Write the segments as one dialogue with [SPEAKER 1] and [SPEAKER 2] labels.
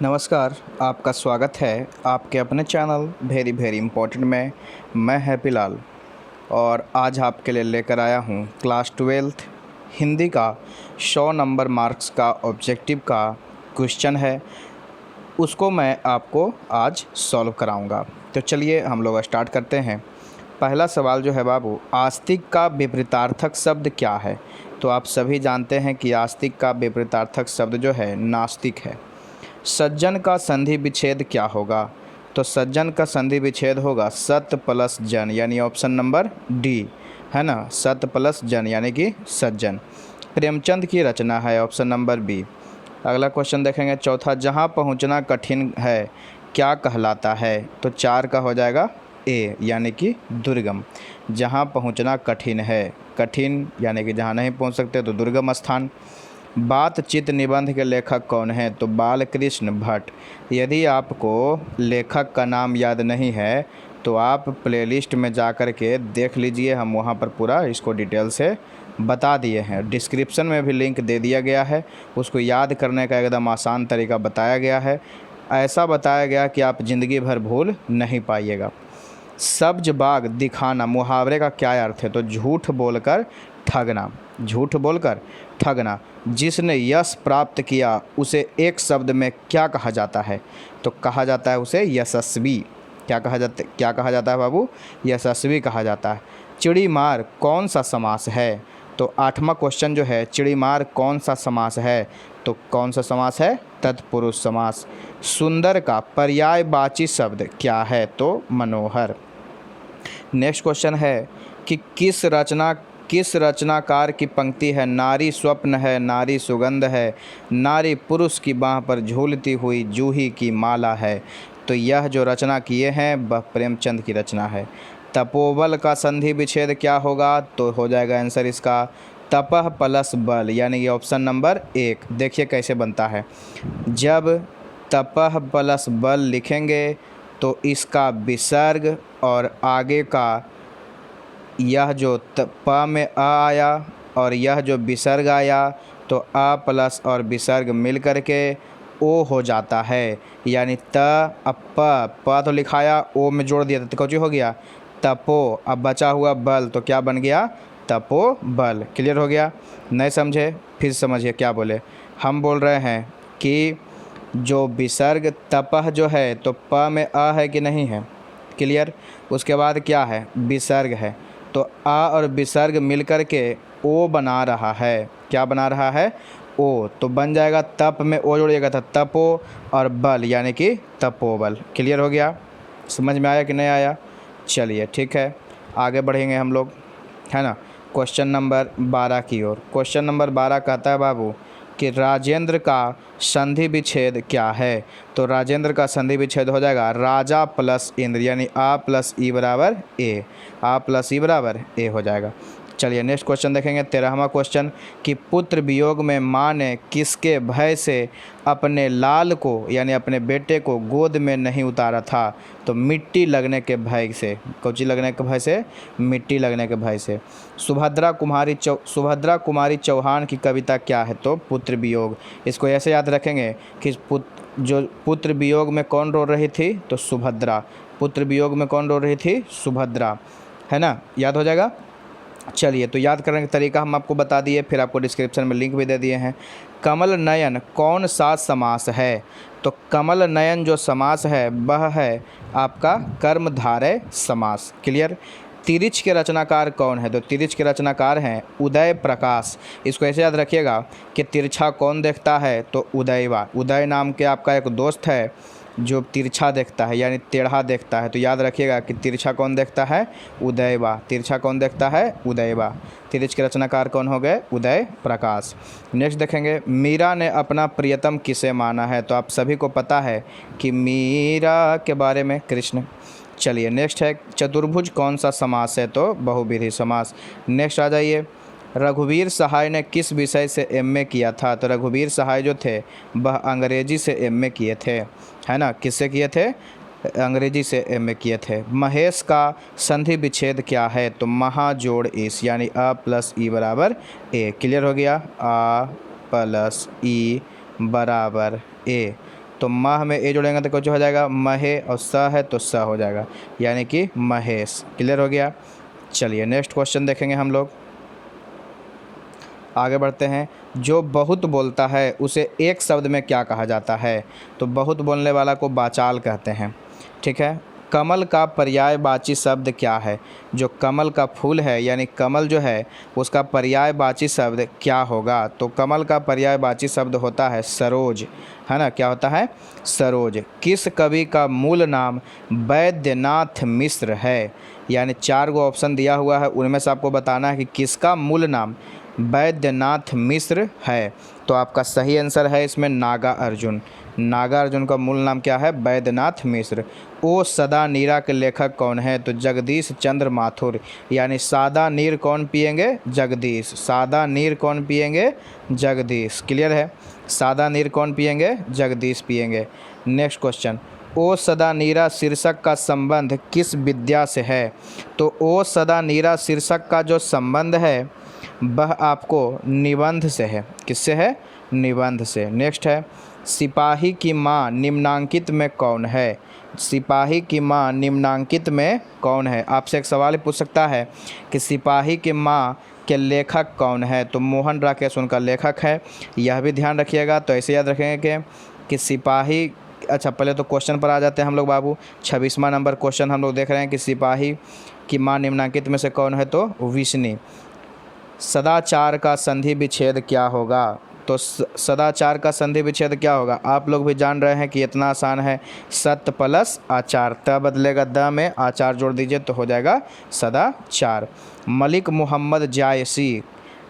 [SPEAKER 1] नमस्कार, आपका स्वागत है आपके अपने चैनल वेरी वेरी इम्पोर्टेंट में। मैं हैप्पी लाल और आज आपके लिए लेकर आया हूँ क्लास 12th हिंदी का 100 नंबर मार्क्स का ऑब्जेक्टिव का क्वेश्चन है, उसको मैं आपको आज सॉल्व कराऊंगा। तो चलिए हम लोग स्टार्ट करते हैं। पहला सवाल जो है बाबू, आस्तिक का विपरीतार्थक शब्द क्या है? तो आप सभी जानते हैं कि आस्तिक का विपरीतार्थक शब्द जो है नास्तिक है। सज्जन का संधि विच्छेद क्या होगा? तो सज्जन का संधि विच्छेद होगा सत प्लस जन, यानी ऑप्शन नंबर डी है ना, सत प्लस जन यानी कि सज्जन। प्रेमचंद की रचना है ऑप्शन नंबर बी। अगला क्वेश्चन देखेंगे चौथा, जहाँ पहुँचना कठिन है क्या कहलाता है? तो 4 का हो जाएगा ए यानी कि दुर्गम। जहाँ पहुँचना कठिन है, कठिन यानी कि जहाँ नहीं पहुँच सकते तो दुर्गम स्थान। बातचीत निबंध के लेखक कौन हैं? तो बालकृष्ण भट्ट। यदि आपको लेखक का नाम याद नहीं है तो आप प्लेलिस्ट में जा कर के देख लीजिए, हम वहाँ पर पूरा इसको डिटेल से बता दिए हैं। डिस्क्रिप्शन में भी लिंक दे दिया गया है, उसको याद करने का एकदम आसान तरीका बताया गया है। ऐसा बताया गया कि आप ज़िंदगी भर भूल नहीं पाइएगा। सब्ज बाग दिखाना मुहावरे का क्या अर्थ है? तो झूठ बोलकर ठगना, झूठ बोलकर ठगना। जिसने यश प्राप्त किया उसे एक शब्द में क्या कहा जाता है? तो कहा जाता है उसे यशस्वी। क्या कहा जाता है बाबू? यशस्वी कहा जाता है। चिड़ीमार कौन सा समास है? तो 8वां क्वेश्चन जो है, चिड़ीमार कौन सा समास है? तो कौन सा समास है? तत्पुरुष समास। सुंदर का पर्यायवाची शब्द क्या है? तो मनोहर। नेक्स्ट क्वेश्चन है कि किस रचनाकार की पंक्ति है? नारी स्वप्न है, नारी सुगंध है, नारी पुरुष की बाह पर झूलती हुई जूही की माला है। तो यह जो रचना किए हैं वह प्रेमचंद की रचना है। तपोबल का संधि विच्छेद क्या होगा? तो हो जाएगा आंसर इसका तपह प्लस बल, यानी कि ऑप्शन नंबर 1। देखिए कैसे बनता है। जब तपह प्लस बल लिखेंगे तो इसका विसर्ग और आगे का यह जो प में अ आया और यह जो विसर्ग आया तो अ प्लस और विसर्ग मिल करके ओ हो जाता है, यानी त अब प तो लिखाया, ओ में जोड़ दिया तो कौन हो गया? तपो। अब बचा हुआ बल तो क्या बन गया? तपो बल। क्लियर हो गया? नहीं समझे फिर समझिए क्या बोले। हम बोल रहे हैं कि जो विसर्ग तपह जो है तो प में अ है कि नहीं है? क्लियर। उसके बाद क्या है? विसर्ग है, तो आ और विसर्ग मिलकर के ओ बना रहा है। क्या बना रहा है? ओ। तो बन जाएगा तप में ओ जोड़िएगा था तपो और बल यानी कि तपोबल। क्लियर हो गया? समझ में आया कि नहीं आया? चलिए ठीक है, आगे बढ़ेंगे हम लोग, है ना, क्वेश्चन नंबर 12 की ओर। क्वेश्चन नंबर 12 कहता है बाबू कि राजेंद्र का संधि विच्छेद क्या है? तो राजेंद्र का संधि विच्छेद हो जाएगा राजा प्लस इंद्र, यानी आ प्लस ई बराबर ए, आ प्लस ई बराबर ए हो जाएगा। चलिए नेक्स्ट क्वेश्चन देखेंगे 13वां क्वेश्चन कि पुत्र वियोग में माँ ने किसके भय से अपने लाल को यानी अपने बेटे को गोद में नहीं उतारा था? तो मिट्टी लगने के भय से। कौची लगने के भय से? मिट्टी लगने के भय से। सुभद्रा कुमारी चौहान की कविता क्या है? तो पुत्र वियोग। इसको ऐसे याद रखेंगे कि जो पुत्र वियोग में कौन रो रही थी? तो सुभद्रा। पुत्र वियोग में कौन रो रही थी? सुभद्रा, है ना, याद हो जाएगा। चलिए तो याद करने का तरीका हम आपको बता दिए, फिर आपको डिस्क्रिप्शन में लिंक भी दे दिए हैं। कमल नयन कौन सा समास है? तो कमल नयन जो समास है वह है आपका कर्मधारय समास। क्लियर। तिरिच के रचनाकार कौन है? तो तिरिच के रचनाकार हैं उदय प्रकाश। इसको ऐसे याद रखिएगा कि तिरछा कौन देखता है? तो उदयवा। उदय नाम के आपका एक दोस्त है जो तिरछा देखता है यानी टेढ़ा देखता है, तो याद रखिएगा कि तिरछा कौन देखता है? उदयवा। तिरछा कौन देखता है? उदयवा। तिरछ के रचनाकार कौन हो गए? उदय प्रकाश। नेक्स्ट देखेंगे, मीरा ने अपना प्रियतम किसे माना है? तो आप सभी को पता है कि मीरा के बारे में कृष्ण। चलिए नेक्स्ट है चतुर्भुज कौन सा समास है? तो बहुव्रीहि समास। नेक्स्ट आ जाइए, रघुवीर सहाय ने किस विषय से एमए किया था? तो रघुवीर सहाय जो थे वह अंग्रेजी से एमए किए थे, है ना। किससे किए थे? अंग्रेजी से एमए किए थे। महेश का संधि विच्छेद क्या है? तो महा जोड़ इस, यानी अ प्लस ई बराबर ए। क्लियर हो गया? आ प्लस ई बराबर ए। तो मह में ए जोड़ेंगे तो कुछ हो जाएगा महे, और स है तो स हो जाएगा, यानी कि महेश। क्लियर हो गया। चलिए नेक्स्ट क्वेश्चन देखेंगे हम लोग, आगे बढ़ते हैं। जो बहुत बोलता है उसे एक शब्द में क्या कहा जाता है? तो बहुत बोलने वाला को वाचाल कहते हैं। ठीक है। कमल का पर्यायवाची शब्द क्या है? जो कमल का फूल है यानी कमल जो है उसका पर्यायवाची शब्द क्या होगा? तो कमल का पर्यायवाची शब्द होता है सरोज, है ना। क्या होता है? सरोज। किस कवि का मूल नाम वैद्यनाथ मिश्र है? यानी 4 गो ऑप्शन दिया हुआ है, उनमें से आपको बताना है कि किसका मूल नाम वैद्यनाथ मिश्र है। तो आपका सही आंसर है इसमें नागा अर्जुन। नागा अर्जुन का मूल नाम क्या है? वैद्यनाथ मिश्र। ओ सदा नीरा के लेखक कौन है? तो जगदीश चंद्र माथुर। यानी सादा नीर कौन पिएंगे? जगदीश। सादा नीर कौन पिएंगे? जगदीश। क्लियर है। सादा नीर कौन पिएंगे? जगदीश पिएंगे। नेक्स्ट क्वेश्चन, ओ सदा नीरा शीर्षक का संबंध किस विद्या से है? तो ओ सदा नीरा शीर्षक का जो संबंध है वह आपको निबंध से है। किससे है? निबंध से। नेक्स्ट है, सिपाही की माँ निम्नांकित में कौन है? सिपाही की माँ निम्नांकित में कौन है? आपसे एक सवाल पूछ सकता है कि सिपाही की माँ के लेखक कौन है? तो मोहन राकेश उनका लेखक है, यह भी ध्यान रखिएगा। तो ऐसे याद रखेंगे कि सिपाही, अच्छा पहले तो क्वेश्चन पर आ जाते हैं हम लोग बाबू। 26वां नंबर क्वेश्चन हम लोग देख रहे हैं कि सिपाही की माँ निम्नांकित में से कौन है? तो विष्णु। सदाचार का संधि विच्छेद क्या होगा? तो सदाचार का संधि विच्छेद क्या होगा? आप लोग भी जान रहे हैं कि इतना आसान है, सत्य प्लस आचार। त बदलेगा द में, आचार जोड़ दीजिए तो हो जाएगा सदाचार। मलिक मोहम्मद जायसी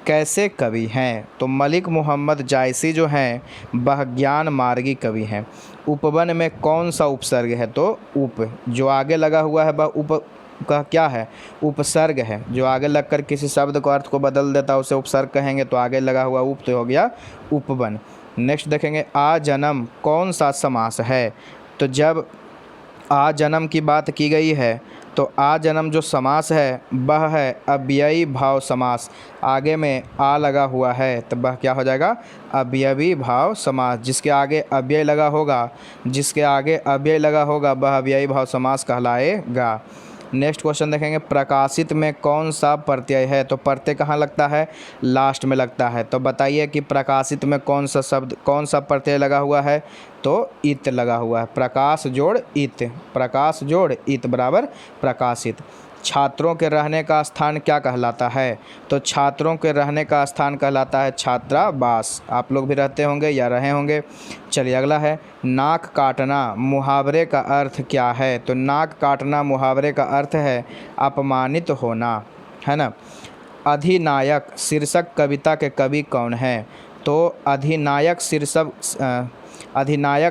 [SPEAKER 1] कैसे कवि हैं? तो मलिक मोहम्मद जायसी जो हैं वह ज्ञान मार्गी कवि हैं। उपवन में कौन सा उपसर्ग है? तो उप, जो आगे लगा हुआ है वह उप का क्या है? उपसर्ग है। जो आगे लगकर किसी शब्द को अर्थ को बदल देता है उसे उपसर्ग कहेंगे। तो आगे लगा हुआ उप तो हो गया उपवन। नेक्स्ट देखेंगे, आ जन्म कौन सा समास है? तो जब आ जन्म की बात की गई है तो आ जन्म जो समास है वह है अव्ययी भाव समास। आगे में आ लगा हुआ है तो वह क्या हो जाएगा? अव्ययी भाव समास। जिसके आगे अव्यय लगा होगा, जिसके आगे अव्यय लगा होगा वह अव्ययी भाव समास कहलाएगा। नेक्स्ट क्वेश्चन देखेंगे, प्रकाशित में कौन सा प्रत्यय है? तो प्रत्यय कहाँ लगता है? लास्ट में लगता है। तो बताइए कि प्रकाशित में कौन सा शब्द, कौन सा प्रत्यय लगा हुआ है? तो इत लगा हुआ है। प्रकाश जोड़ इत, प्रकाश जोड़ इत बराबर प्रकाशित। छात्रों के रहने का स्थान क्या कहलाता है? तो छात्रों के रहने का स्थान कहलाता है छात्रावास। आप लोग भी रहते होंगे या रहे होंगे। चलिए अगला है, नाक काटना मुहावरे का अर्थ क्या है? तो नाक काटना मुहावरे का अर्थ है अपमानित होना, है ना। अधिनायक शीर्षक कविता के कवि कौन हैं? तो अधिनायक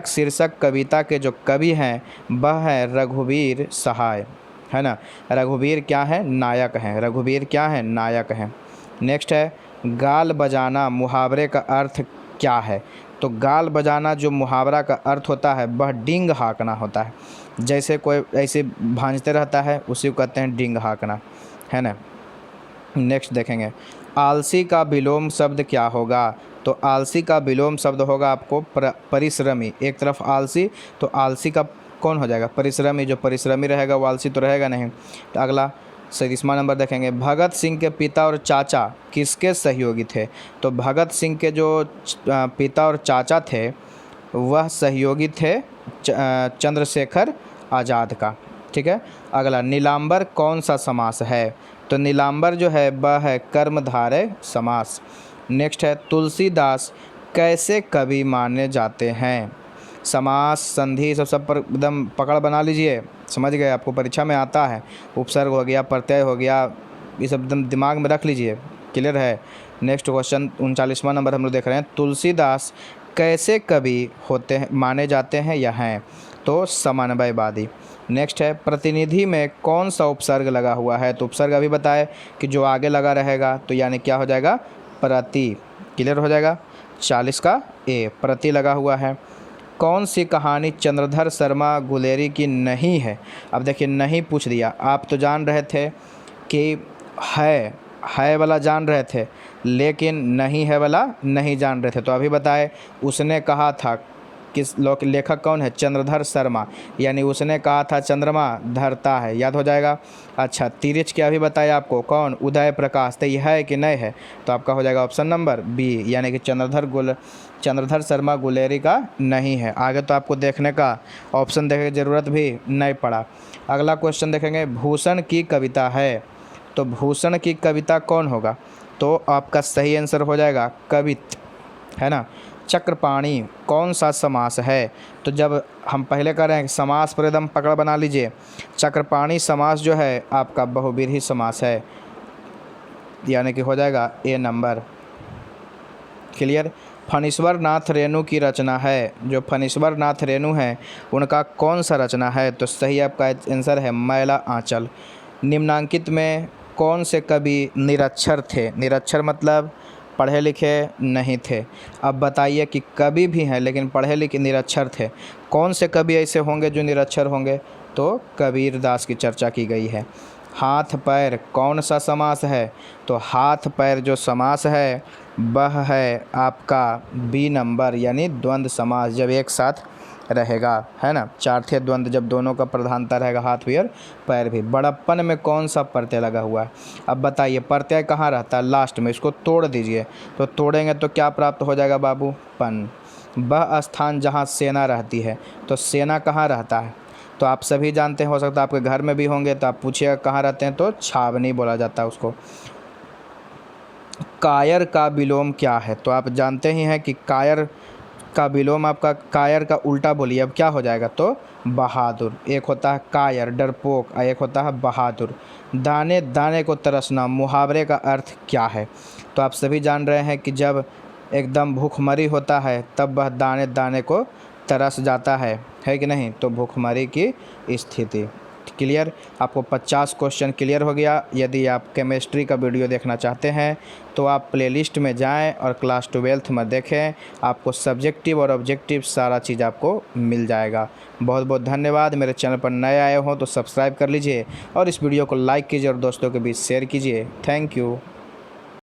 [SPEAKER 1] शीर्षक कविता के जो कवि हैं वह है रघुवीर सहाय, है ना। रघुवीर क्या है? नायक हैं। रघुवीर क्या है? नायक हैं। नेक्स्ट है, गाल बजाना मुहावरे का अर्थ क्या है? तो गाल बजाना जो मुहावरा का अर्थ होता है वह डिंग हाँकना होता है। जैसे कोई ऐसे भांजते रहता है उसी को कहते हैं डिंग हाँकना, है ना। नेक्स्ट देखेंगे, आलसी का विलोम शब्द क्या होगा? तो आलसी का विलोम शब्द होगा आपको परिश्रमी। एक तरफ आलसी तो आलसी का कौन हो जाएगा? परिश्रमी। जो परिश्रमी रहेगा वो आलसी तो रहेगा नहीं। तो अगला 37वां नंबर देखेंगे, भगत सिंह के पिता और चाचा किसके सहयोगी थे? तो भगत सिंह के जो पिता और चाचा थे वह सहयोगी थे चंद्रशेखर आज़ाद का। ठीक है। अगला, नीलांबर कौन सा समास है? तो नीलांबर जो है वह है कर्मधारय समास। नेक्स्ट है, तुलसीदास कैसे कवि माने जाते हैं? समास संधि सब पर एकदम पकड़ बना लीजिए, समझ गए? आपको परीक्षा में आता है। उपसर्ग हो गया, प्रत्यय हो गया, ये सब एकदम दिमाग में रख लीजिए। क्लियर है। नेक्स्ट क्वेश्चन 39वां नंबर हम लोग देख रहे हैं, तुलसीदास कैसे कवि होते हैं, माने जाते हैं या हैं? तो समन्वयवादी। नेक्स्ट है, प्रतिनिधि में कौन सा उपसर्ग लगा हुआ है? तो उपसर्ग अभी बताए कि जो आगे लगा रहेगा तो यानी क्या हो जाएगा? प्रति। क्लियर हो जाएगा। 40 का ए, प्रति लगा हुआ है। कौन सी कहानी चंद्रधर शर्मा गुलेरी की नहीं है? अब देखिए, नहीं पूछ दिया। आप तो जान रहे थे कि है वाला जान रहे थे, लेकिन नहीं है वाला नहीं जान रहे थे। तो अभी बताए, उसने कहा था किस लेखक कौन है? चंद्रधर शर्मा, यानी उसने कहा था चंद्रमा धरता है, याद हो जाएगा। अच्छा, तिरछ क्या भी बताया आपको? कौन? उदय प्रकाश। तो यह है कि नहीं है? तो आपका हो जाएगा ऑप्शन नंबर बी, यानी कि चंद्रधर शर्मा गुलेरी का नहीं है। आगे तो आपको देखने का ऑप्शन देखने की ज़रूरत भी नहीं पड़ा। अगला क्वेश्चन देखेंगे, भूषण की कविता है, तो भूषण की कविता कौन होगा? तो आपका सही आंसर हो जाएगा कवित, है ना। चक्रपाणी कौन सा समास है? तो जब हम पहले कर रहे हैं समास पर एकदम पकड़ बना लीजिए। चक्रपाणी समास जो है आपका बहुव्रीहि समास है, यानी कि हो जाएगा ए नंबर। क्लियर। फणीश्वर नाथ रेणु की रचना है, जो फणीश्वर नाथ रेणु हैं उनका कौन सा रचना है? तो सही आपका आंसर है मैला आंचल। निम्नांकित में कौन से कवि निरक्षर थे? निरक्षर मतलब पढ़े लिखे नहीं थे। अब बताइए कि कवि भी हैं लेकिन पढ़े लिखे निरक्षर थे, कौन से कवि ऐसे होंगे जो निरक्षर होंगे? तो कबीर दास की चर्चा की गई है। हाथ पैर कौन सा समास है? तो हाथ पैर जो समास है वह है आपका बी नंबर, यानी द्वंद्व समास, जब एक साथ रहेगा, है ना। चार्थे द्वंद्व जब दोनों का प्रधानता रहेगा, हाथ भी और पैर भी। बड़प्पन में कौन सा प्रत्यय लगा हुआ है? अब बताइए प्रत्यय कहाँ रहता है? लास्ट में। इसको तोड़ दीजिए, तो तोड़ेंगे तो क्या प्राप्त हो जाएगा बाबू? पन। वह स्थान जहाँ सेना रहती है, तो सेना कहाँ रहता है? तो आप सभी जानते हैं, हो सकता है आपके घर में भी होंगे, तो आप पूछिएगा कहाँ रहते हैं, तो छावनी बोला जाता है उसको। कायर का विलोम क्या है? तो आप जानते ही हैं कि कायर का विलोम आपका, कायर का उल्टा बोलिए अब क्या हो जाएगा? तो बहादुर। एक होता है कायर डरपोक, और एक होता है बहादुर। दाने दाने को तरसना, मुहावरे का अर्थ क्या है? तो आप सभी जान रहे हैं कि जब एकदम भूखमरी होता है तब वह दाने दाने को तरस जाता है कि नहीं? तो भूखमरी की स्थिति। क्लियर। आपको 50 क्वेश्चन क्लियर हो गया। यदि आप केमिस्ट्री का वीडियो देखना चाहते हैं तो आप प्लेलिस्ट में जाएं और क्लास 12th में देखें, आपको सब्जेक्टिव और ऑब्जेक्टिव सारा चीज़ आपको मिल जाएगा। बहुत बहुत धन्यवाद। मेरे चैनल पर नए आए हों तो सब्सक्राइब कर लीजिए और इस वीडियो को लाइक कीजिए और दोस्तों के बीच शेयर कीजिए। Thank you.